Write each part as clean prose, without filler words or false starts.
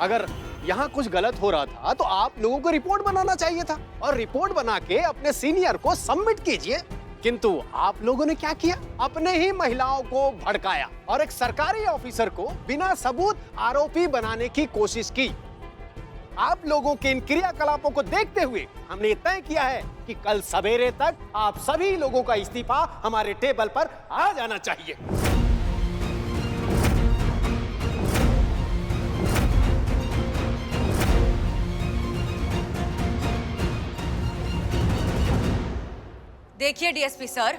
अगर यहाँ कुछ गलत हो रहा था तो आप लोगों को रिपोर्ट बनाना चाहिए था और रिपोर्ट बना के अपने सीनियर को सबमिट कीजिए। किंतु आप लोगों ने क्या किया? अपने ही महिलाओं को भड़काया और एक सरकारी ऑफिसर को बिना सबूत आरोपी बनाने की कोशिश की। आप लोगों के इन क्रियाकलापों को देखते हुए हमने ये तय किया है कि कल सवेरे तक आप सभी लोगों का इस्तीफा हमारे टेबल पर आ जाना चाहिए। देखिए DSP sir,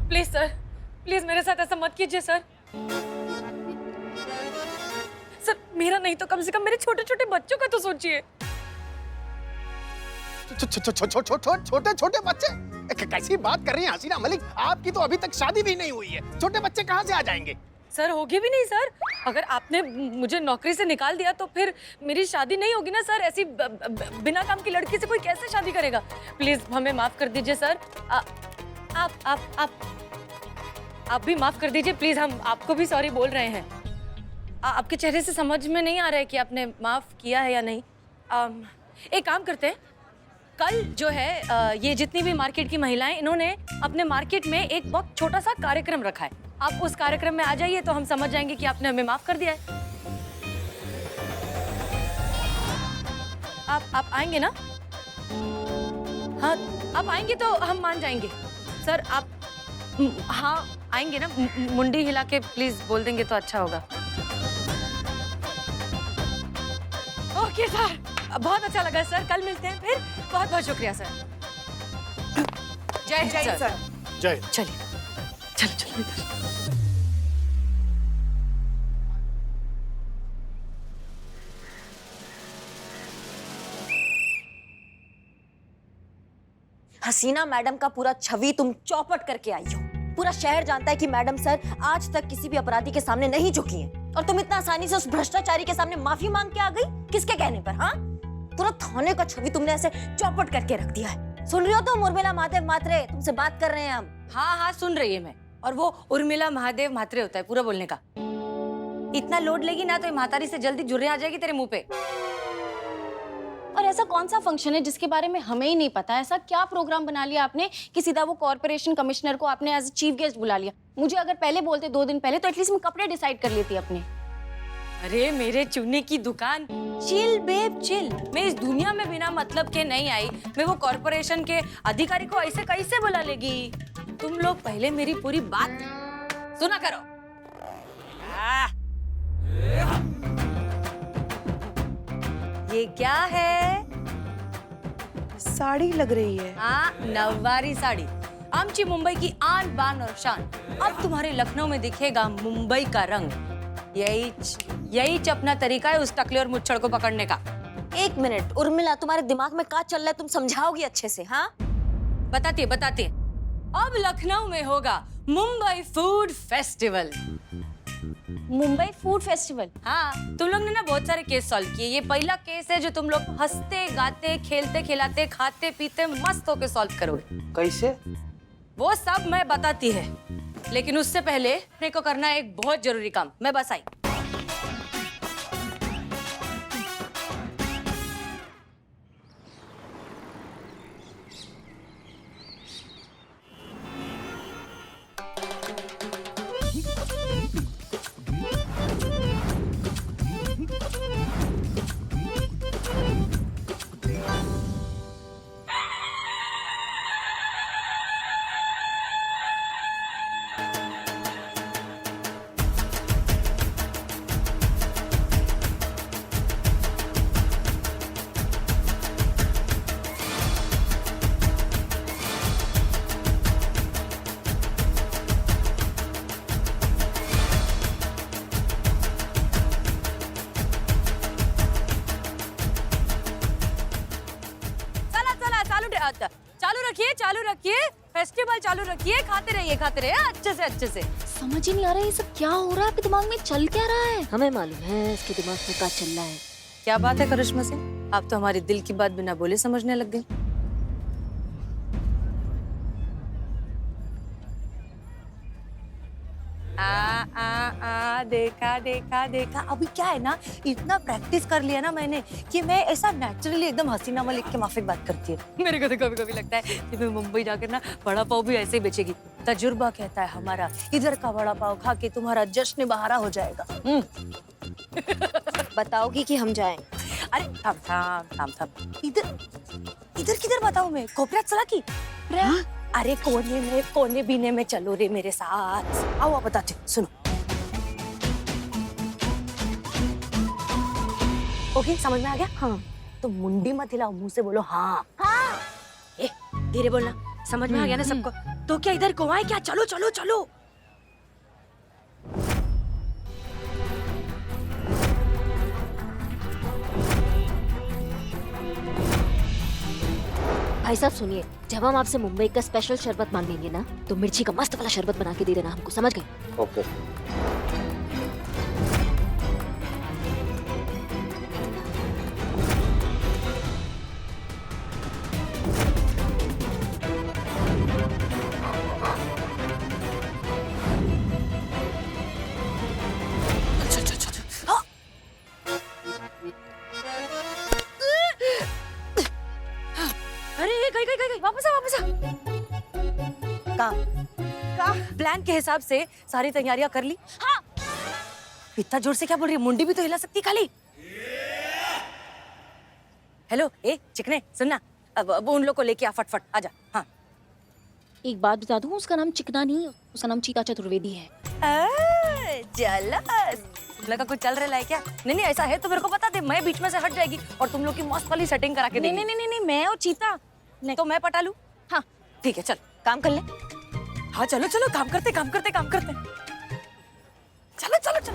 please sir, please मेरे साथ ऐसा मत कीजिए सर। सर मेरा नहीं तो कम से कम मेरे छोटे छोटे बच्चों का तो सोचिए। छोटे छोटे बच्चे? कैसी बात कर रही हैं हसीना मलिक? आपकी तो अभी तक शादी भी नहीं हुई है, छोटे बच्चे कहाँ से आ जाएंगे? सर होगी भी नहीं सर। अगर आपने मुझे नौकरी से निकाल दिया तो फिर मेरी शादी नहीं होगी ना सर। ऐसी बिना काम की लड़की से कोई कैसे शादी करेगा? प्लीज हमें माफ कर दीजिए सर। आप भी माफ कर दीजिए प्लीज। हम आपको भी सॉरी बोल रहे हैं। आपके चेहरे से समझ में नहीं आ रहा है कि आपने माफ किया है या नहीं। एक काम करते हैं, कल जो है ये जितनी भी मार्केट की महिलाएं, इन्होंने अपने मार्केट में एक बहुत छोटा सा कार्यक्रम रखा है। आप उस कार्यक्रम में आ जाइए तो हम समझ जाएंगे कि आपने हमें माफ कर दिया है। आप आएंगे ना? हाँ आप आएंगे तो हम मान जाएंगे सर। आप हाँ आएंगे ना? मुंडी हिला के प्लीज बोल देंगे तो अच्छा होगा। ओके सर, बहुत अच्छा लगा सर। कल मिलते हैं फिर। बहुत बहुत शुक्रिया सर। जय जय सर। जय। चलिए चलो चलो इधर। हसीना मैडम का पूरा छवि तुम चौपट करके आई हो। पूरा शहर जानता है कि मैडम सर आज तक किसी भी अपराधी के सामने नहीं झुकी हैं और तुम इतना आसानी से उस भ्रष्टाचारी के सामने माफी मांग के आ गई। किसके कहने पर? हाँ, पूरा थाने का छवि तुमने ऐसे चौपट करके रख दिया है। सुन रही हो तुम? उर्मिला महादेव म्हात्रे तुमसे बात कर रहे हैं हम। हाँ हाँ सुन रही है मैं। और वो उर्मिला महादेव म्हात्रे होता है पूरा बोलने का। इतना लोड लेगी ना तो महातारी से जल्दी जुर्रे आ जाएगी तेरे मुंह पे। और ऐसा कौन सा फंक्शन है जिसके बारे में हमें ही नहीं पता? ऐसा क्या प्रोग्राम बना लिया आपने कि सीधा वो कॉर्पोरेशन कमिश्नर को आपने एज चीफ गेस्ट बुला लिया? मुझे अगर पहले बोलते 2 दिन पहले तो एटलीस्ट मैं कपड़े डिसाइड कर लेती अपने। अरे मेरे चुन्नी की दुकान, चिल बेब चिल। मैं इस दुनिया में बिना मतलब के नहीं आई। मैं वो कॉर्पोरेशन के अधिकारी को ऐसे कैसे बुला लेगी? तुम लोग पहले मेरी पूरी बात सुना करो। ये क्या है? साड़ी लग रही है। हाँ नववारी साड़ी, आमची मुंबई की आन बान और शान। अब तुम्हारे लखनऊ में दिखेगा मुंबई का रंग। यही अपना तरीका है उस टकले और मुच्छड़ को पकड़ने का। एक मिनट उर्मिला, तुम्हारे दिमाग में क्या चल रहा है? तुम समझाओगी अच्छे से? हाँ बताती है। अब लखनऊ में होगा Mumbai food festival. Mumbai food festival? हाँ, तुम लोग ने ना बहुत सारे केस सॉल्व किए। ये पहला केस है जो तुम लोग हंसते गाते खेलते खिलाते खाते पीते मस्त होके सॉल्व करोगे। कैसे? वो सब मैं बताती है, लेकिन उससे पहले अपने को करना है एक बहुत जरूरी काम। मैं बस आई। चालू रखिए, फेस्टिवल चालू रखिए, खाते रहिए अच्छे से। समझ ही नहीं आ रहा है ये सब क्या हो रहा है। आपके दिमाग में चल क्या रहा है? हमें मालूम है इसके दिमाग में क्या चल रहा है। क्या बात है करिश्मा सिंह, आप तो हमारे दिल की बात बिना बोले समझने लग गई। देखा देखा देखा, अभी क्या है ना, इतना प्रैक्टिस कर लिया ना मैंने कि मैं ऐसा नेचुरली एकदम हसीना मलिक के माफिक बात करती है। मेरे को तो कभी कभी लगता है कि मैं मुंबई जाकर ना वड़ा पाव भी ऐसे ही बेचेगी। तजुर्बा कहता है हमारा, इधर का वड़ा पाव खा के तुम्हारा जश्न बहारा हो जाएगा। बताओगी कि हम जाएं? अरे थाम थाम थाम थाम, इधर इधर किधर बताऊं मैं, कोपरा चला की? अरे कोने बीने में चलो रे मेरे साथ। आओ बताते, सुनो। ओके, समझ में आ गया? हाँ। तो मुंडी मत हिलाओ, मुंह से बोलो हाँ। हाँ। ए, धीरे बोलना, समझ में आ गया ना सबको? तो क्या इधर घुमाए क्या? चलो चलो चलो। भाई साहब सुनिए, जब हम आपसे मुंबई का स्पेशल शरबत मांगेंगे ना, तो मिर्ची का मस्त वाला शरबत बना के दे देना हमको, समझ गए? ओके। गई, वापस आ। का प्लान के हिसाब से सारी तैयारियां कर ली? हाँ। इतना जोर से क्या बोल रही है? मुंडी भी तो हिला सकती खाली। हेलो, ए चिकने सुनना, अब उन लोग को लेके आ, फटफट आजा। हाँ। एक बात बता दूं, उसका नाम चिकना नहीं, उसका नाम चीता चतुर्वेदी है। जलस, तुम लोग का कुछ चल रहा है क्या? नहीं ऐसा है तो मेरे को बता दे, मैं बीच में से हट जाएगी और तुम लोग की मस्त वाली सेटिंग करा के देंगे। नहीं, मैं और चीता। नहीं तो मैं पटा लूं? हाँ ठीक है, चल काम कर ले। हाँ चलो चलो, काम करते। चलो।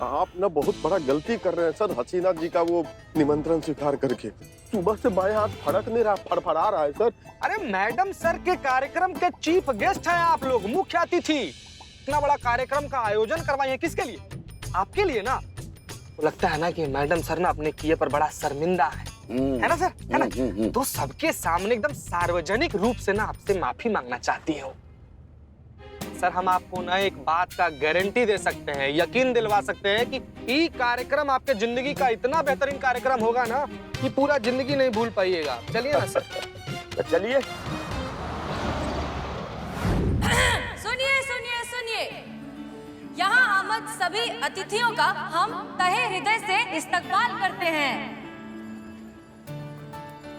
आप ना बहुत बड़ा गलती कर रहे हैं सर, हसीना जी का वो निमंत्रण स्वीकार करके। सुबह से बाएं हाथ फड़क नहीं रहा, फड़फड़ा रहा है सर। अरे मैडम सर के कार्यक्रम के चीफ गेस्ट हैं आप लोग, मुख्य अतिथि। इतना बड़ा कार्यक्रम का आयोजन करवाए हैं किसके लिए? आपके लिए ना। तो लगता है ना कि मैडम सर ना अपने किए पर बड़ा शर्मिंदा है ना सर? है ना? तो सबके सामने एकदम सार्वजनिक रूप से ना आपसे माफी मांगना चाहती हो। सर हम आपको ना एक बात का गारंटी दे सकते हैं, यकीन दिलवा सकते हैं कि ये कार्यक्रम आपके जिंदगी का इतना बेहतरीन कार्यक्रम होगा ना कि पूरा जिंदगी नहीं भूल पाइएगा। चलिए ना सर। चलिए। सुनिए, यहाँ आमद सभी अतिथियों का हम तहे हृदय से इस्तकबाल करते हैं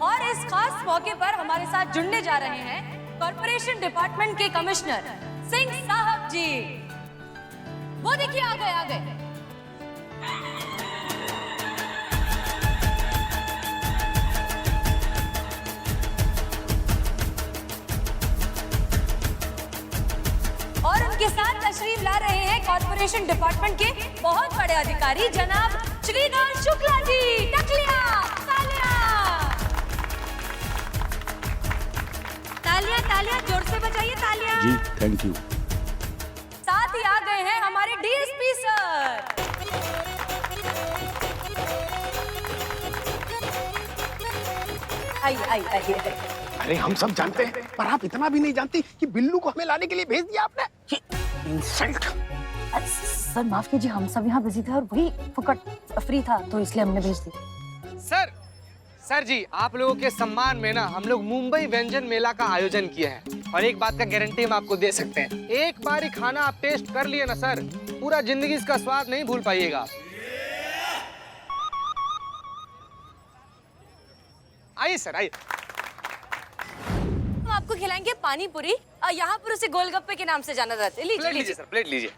और इस खास मौके पर हमारे साथ जुड़ने जा रहे हैं कॉर्पोरेशन डिपार्टमेंट के कमिश्नर सिंह साहब जी। वो देखिए आ गए। और उनके साथ तशरीफ ला रहे हैं कॉर्पोरेशन डिपार्टमेंट के बहुत बड़े अधिकारी जनाब श्रीधर शुक्ला जी। तालियां जोर से बजाइए, तालियां। जी थैंक यू। साथ ही आ गए हैं हमारे डीएसपी सर। आइए। अरे हम सब जानते हैं, पर आप इतना भी नहीं जानती कि बिल्लू को हमें लाने के लिए भेज दिया आपने। इंसल्ट। सर माफ कीजिए, हम सब यहाँ बिजी थे और वही फुकट फ्री था तो इसलिए हमने भेज दी। सर जी, आप लोगों के सम्मान में ना हम लोग मुंबई व्यंजन मेला का आयोजन किए हैं और एक बात का गारंटी हम आपको दे सकते हैं, एक बार ही खाना आप टेस्ट कर लिए ना सर, पूरा जिंदगी इसका स्वाद नहीं भूल पाइएगा। आइए सर, आइए। हम आपको खिलाएंगे पानी पूरी, यहाँ पर उसे गोलगप्पे के नाम से जाना जाता है। लीजिए सर, प्लेट लीजिए।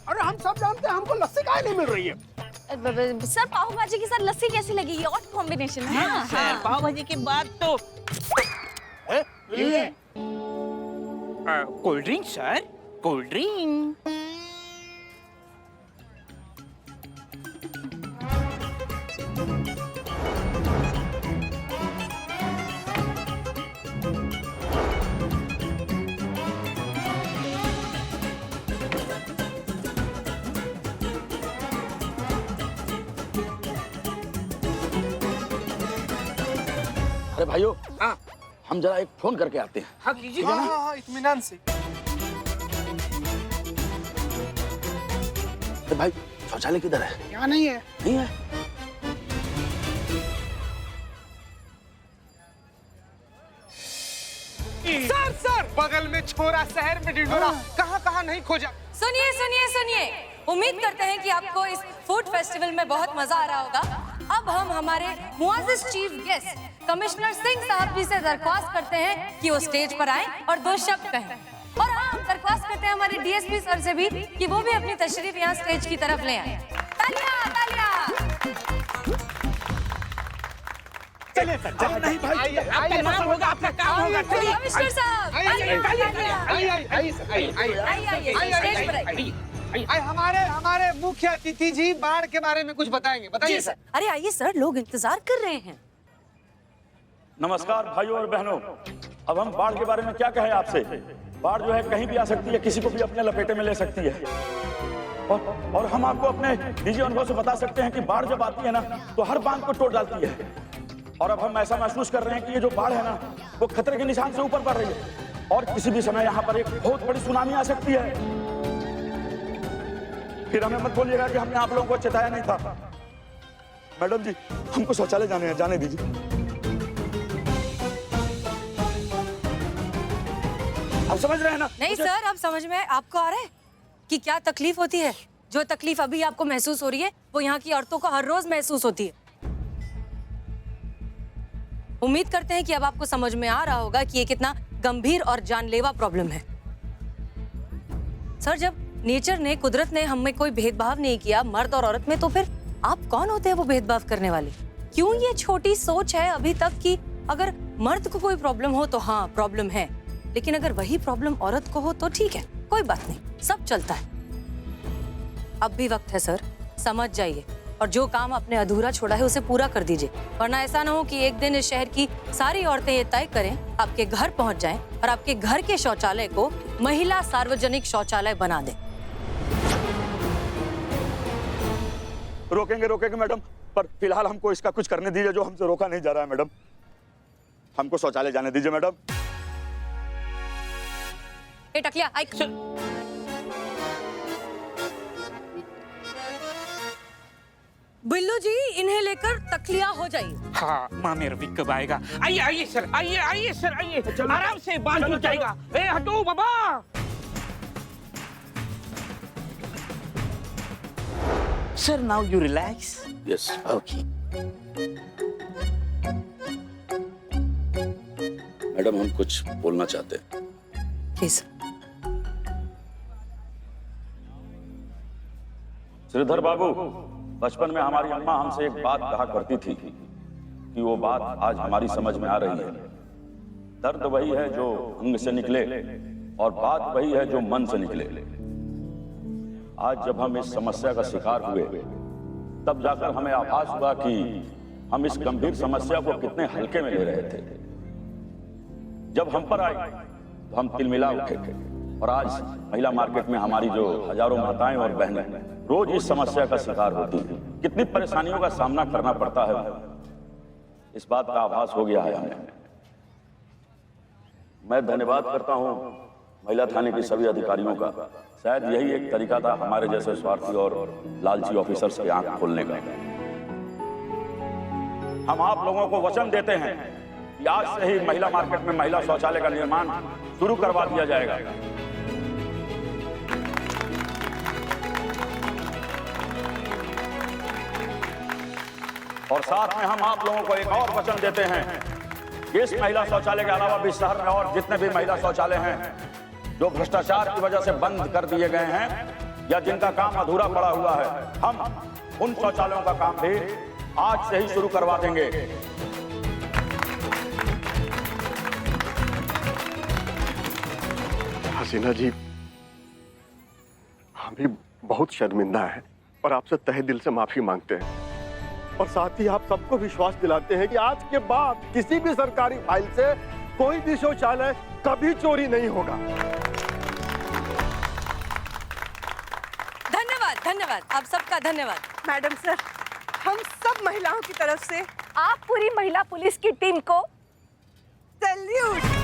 अरे हम सब जानते हैं, हमको लस्सी काहे नहीं मिल रही है? सर पाव भाजी के साथ लस्सी कैसी लगी? ये और कॉम्बिनेशन है। हाँ, पाव भाजी के बाद तो cold drink sir, cold drink. अरे भाइयों, हाँ हम जरा एक फोन करके आते हैं। हाँ कीजिए। इत्मीनान से। अरे भाई, शौचालय किधर है? यहाँ नहीं है। नहीं है? सर सर, बगल में छोरा, शहर में ढिंढोरा, कहाँ कहाँ नहीं खोजा। सुनिए सुनिए सुनिए, उम्मीद करते हैं कि आपको इस फूड फेस्टिवल में बहुत मजा आ रहा होगा। अब हम हमारे मुआजिज चीफ गेस्ट कमिश्नर सिंह साहब जी से दरख्वास्त करते हैं कि वो स्टेज पर आएं और 2 शब्द कहें। और हाँ, हम दरख्वास्त करते हैं हमारे डीएसपी सर से भी कि वो भी अपनी तशरीफ यहाँ स्टेज की तरफ ले आए। तालियां तालियां। चलिए सर, चलिए। नहीं भाई, आपका नाम होगा, आपका काम होगा। चलिए कमिश्नर साहब आइए स्टेज पर आइए। हमारे मुख्य अतिथि जी बाढ़ के बारे में कुछ बताएंगे। बताइए सर। अरे आइए सर, लोग इंतजार कर रहे हैं। नमस्कार भाइयों और बहनों। अब हम बाढ़ के बारे में क्या कहें आपसे। बाढ़ जो है कहीं भी आ सकती है, किसी को भी अपने लपेटे में ले सकती है। और हम आपको अपने निजी अनुभव से बता सकते हैं कि बाढ़ जब आती है ना, तो हर बांध को तोड़ डालती है। और अब हम ऐसा महसूस कर रहे हैं कि ये जो बाढ़ है ना, वो खतरे के निशान से ऊपर बढ़ रही है और किसी भी समय यहाँ पर एक बहुत बड़ी सुनामी आ सकती है। फिर हमें मत बोलिएगा कि हमने आप लोगों को चेताया नहीं था। मैडम जी, हमको शौचालय जाने हैं, जाने दीजिए। आप समझ रहे हैं ना? नहीं सर, अब समझ में आपको आ रहा है कि क्या तकलीफ होती है। जो तकलीफ अभी आपको महसूस हो रही है, वो यहाँ की औरतों को हर रोज महसूस होती है। उम्मीद करते हैं कि अब आपको समझ में आ रहा होगा कि ये कितना गंभीर और जानलेवा प्रॉब्लम है। सर, जब नेचर ने, कुदरत ने हम में कोई भेदभाव नहीं किया मर्द और औरत में, तो फिर आप कौन होते हैं वो भेदभाव करने वाले? क्यों ये छोटी सोच है अभी तक कि अगर मर्द को कोई प्रॉब्लम हो तो हाँ प्रॉब्लम है, लेकिन अगर वही प्रॉब्लम औरत को हो तो ठीक है, कोई बात नहीं, सब चलता है। अब भी वक्त है सर, समझ जाइए और जो काम आपने अधूरा छोड़ा है उसे पूरा कर दीजिए, वरना ऐसा ना हो कि एक दिन इस शहर की सारी औरतें ये तय करें, आपके घर पहुंच जाएं और आपके घर के शौचालय को महिला सार्वजनिक शौचालय बना दें। रोकेंगे मैडम, पर फिलहाल हमको इसका कुछ करने दीजिए जो हमसे रोका नहीं जा रहा है। मैडम, हमको शौचालय जाने दीजिए मैडम। ए टकलिया, आई बिल्लू जी, इन्हें लेकर तकलिया हो जाइए। हाँ, माँ मेरा भी कब आएगा? आइए आइए सर, आइए सर, आइए। आराम से बाल टूट जाएगा। ए हटो बाबा। Sir, now you relax. Yes, okay. Madam, हम कुछ बोलना चाहते हैं। प्लीज। श्रीधर बाबू, बचपन में हमारी अम्मा हमसे एक बात कहा करती थी कि वो बात आज हमारी समझ में आ रही है। दर्द वही है जो अंग से निकले और बात वही है जो मन से निकले। आज जब हम इस समस्या का शिकार हुए, तब जाकर हमें आभास हुआ कि हम इस गंभीर समस्या को कितने हल्के में ले रहे थे। जब हम पर आई तो हम तिलमिला उठे थे और आज महिला मार्केट में हमारी जो हजारों माताएं और बहनें रोज इस समस्या का शिकार होती हैं, कितनी परेशानियों का सामना करना पड़ता है, इस बात का आभास हो गया है हमें। मैं धन्यवाद करता हूं महिला थाने के सभी अधिकारियों का। शायद यही एक तरीका था हमारे जैसे स्वार्थी और लालची ऑफिसर्स की आंख खोलने का। हम आप लोगों को वचन देते हैं कि आज से ही महिला मार्केट में महिला शौचालय का निर्माण शुरू करवा दिया जाएगा। और साथ में हम आप लोगों को एक और वचन देते हैं कि इस महिला शौचालय के अलावा भी शहर में और जितने भी महिला शौचालय हैं जो भ्रष्टाचार की वजह से बंद कर दिए गए हैं या जिनका काम अधूरा पड़ा हुआ है, हम उन शौचालयों का काम भी आज से ही शुरू करवा देंगे। हसीना जी, हम भी बहुत शर्मिंदा हैं और आपसे तहे दिल से माफी मांगते हैं और साथ ही आप सबको विश्वास दिलाते हैं कि आज के बाद किसी भी सरकारी फाइल से कोई भी शौचालय कभी चोरी नहीं होगा। धन्यवाद धन्यवाद, आप सबका धन्यवाद। मैडम सर, हम सब महिलाओं की तरफ से आप पूरी महिला पुलिस की टीम को सैल्यूट।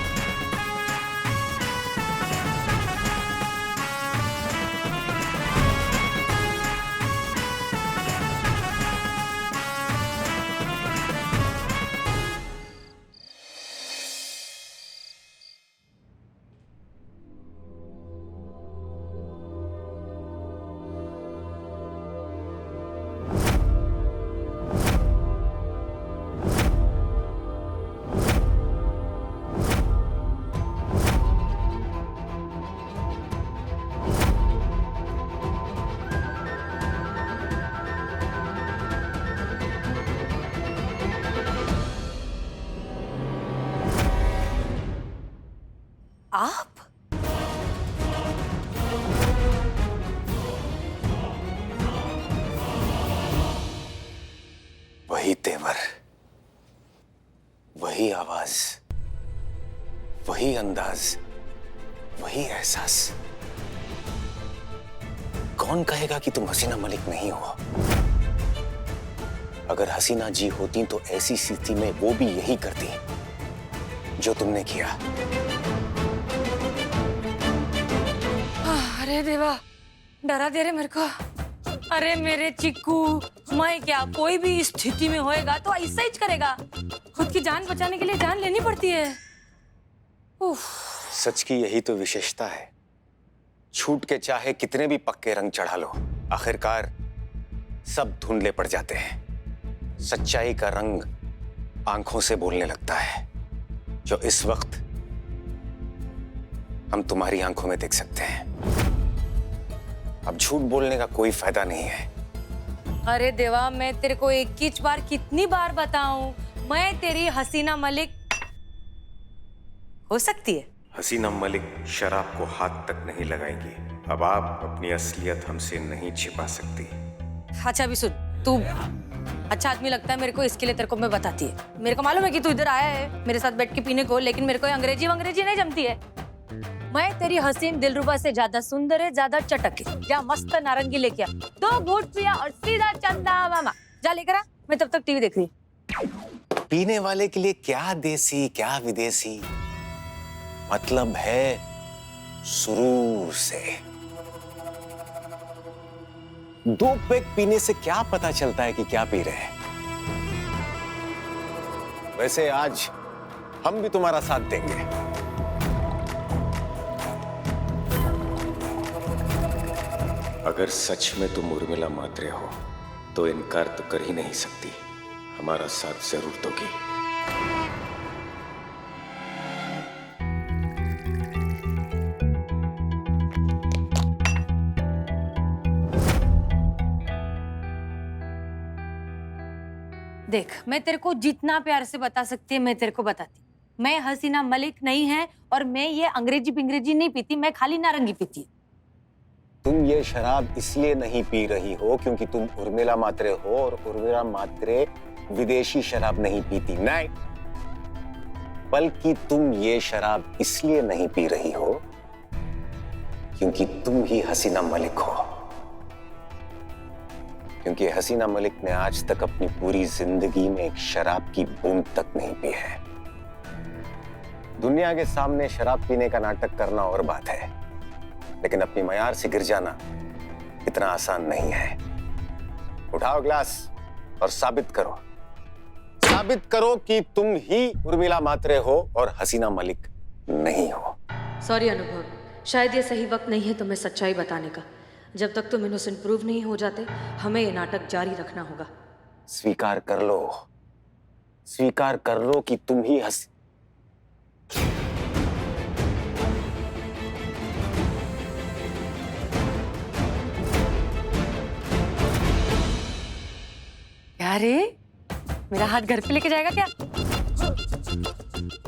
आप वही तेवर, वही आवाज, वही अंदाज, वही एहसास। कौन कहेगा कि तुम हसीना मलिक नहीं हो? अगर हसीना जी होती तो ऐसी स्थिति में वो भी यही करती जो तुमने किया। अरे देवा, डरा दे रहे मेरे को। अरे मेरे चिक्कू, मैं क्या, कोई भी इस स्थिति में होएगा तो ऐसा ही करेगा। खुद की जान बचाने के लिए जान लेनी पड़ती है। उफ। सच की यही तो विशेषता है। छूट के चाहे कितने भी पक्के रंग चढ़ा लो, आखिरकार सब धुंधले पड़ जाते हैं। सच्चाई का रंग आंखों से बोलने लगता है, जो इस वक्त हम तुम्हारी आंखों में देख सकते हैं। अब झूठ बोलने का कोई फायदा नहीं है। अरे देवा, मैं तेरे को एक ही बार कितनी बार बताऊं, मैं तेरी हसीना मलिक हो सकती है। हसीना मलिक शराब को हाथ तक नहीं लगाएंगी। अब आप अपनी असलियत हमसे नहीं छिपा सकती। अच्छा भी सुन, तू अच्छा आदमी लगता है मेरे को, इसके लिए तेरे को मैं बताती है। मेरे को मालूम है कि तू इधर आया है मेरे साथ बैठ के पीने को, लेकिन मेरे को अंग्रेजी नहीं जमती है। मैं तेरी हसीन दिलरुबा से ज्यादा सुंदर है, ज्यादा चटक है। जा मस्त नारंगी लेके आ, 2 घूंट पिया और सीधा चंदा मामा। जा लेकर आ, मैं तब तक टीवी देख रही। पीने वाले के लिए क्या देसी क्या विदेशी, मतलब है सुरूर से। 2 पैक पीने से क्या पता चलता है कि क्या पी रहे हैं। वैसे आज हम भी तुम्हारा साथ देंगे। अगर सच में तुम उर्मिला मात्रे हो तो इनकार तो कर ही नहीं सकती, हमारा साथ जरूर दोगी। देख, मैं तेरे को जितना प्यार से बता सकती है मैं तेरे को बताती। मैं हसीना मलिक नहीं है और मैं ये अंग्रेजी बिंग्रेजी नहीं पीती, मैं खाली नारंगी पीती। तुम ये शराब इसलिए नहीं पी रही हो क्योंकि तुम उर्मिला मात्रे हो, और उर्मिला मात्रे विदेशी शराब नहीं पीती, नहीं। बल्कि तुम ये शराब इसलिए नहीं पी रही हो क्योंकि तुम ही हसीना मलिक हो। क्योंकि हसीना मलिक ने आज तक अपनी पूरी जिंदगी में एक शराब की बूंद तक नहीं पी है। दुनिया के सामने शराब पीने का नाटक करना और बात है, लेकिन अपनी मयार से गिर जाना इतना आसान नहीं है। उठाओ ग्लास और साबित करो कि तुम ही उर्मिला मात्रे हो और हसीना मलिक नहीं हो। सॉरी अनुभव, शायद ये सही वक्त नहीं है तुम्हें सच्चाई बताने का। जब तक तुम इनोसेंट प्रूव नहीं हो जाते, हमें ये नाटक जारी रखना होगा। स्वीकार कर लो कि तुम ही क्या रे, मेरा हाथ घर पे लेके जाएगा क्या?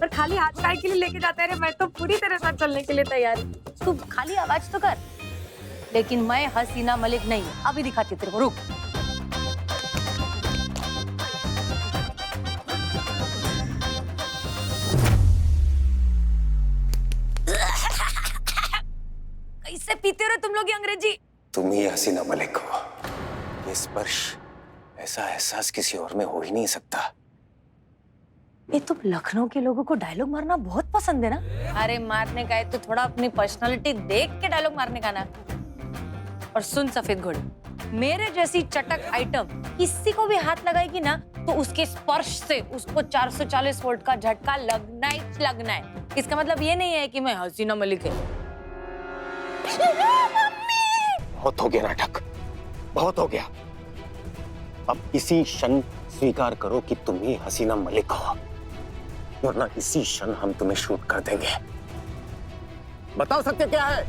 और खाली हाथ काय के लिए लेके जाता है रे? मैं तो पूरी तरह साथ चलने के लिए तैयार हूँ। तू खाली आवाज तो कर। लेकिन मैं हसीना मलिक नहीं, अभी दिखाती तेरे को, रुक। कैसे पीते हो तुम लोग ये अंग्रेजी? तुम ही हसीना मलिक हो। ये स्पर्श, ऐसा एहसास किसी और में हो ही नहीं सकता। ये तुम लखनऊ के लोगों को डायलॉग मारना बहुत पसंद है ना? अरे मारने का है तो थोड़ा अपनी पर्सनालिटी देख के डायलॉग मारने का ना। और सुन सफेद घोड़े, मेरे जैसी चटक आइटम किसी को भी हाथ लगाएगी ना तो उसके स्पर्श से उसको 440 वोल्ट का झटका लगना ही लगना है। इसका मतलब ये नहीं है कि मैं हसीना मलिक है। बहुत हो गया नाटक, बहुत हो गया। अब इसी क्षण स्वीकार करो कि तुम ही हसीना मलिक हो, वरना इसी क्षण हम तुम्हें शूट कर देंगे। बताओ सत्य क्या है?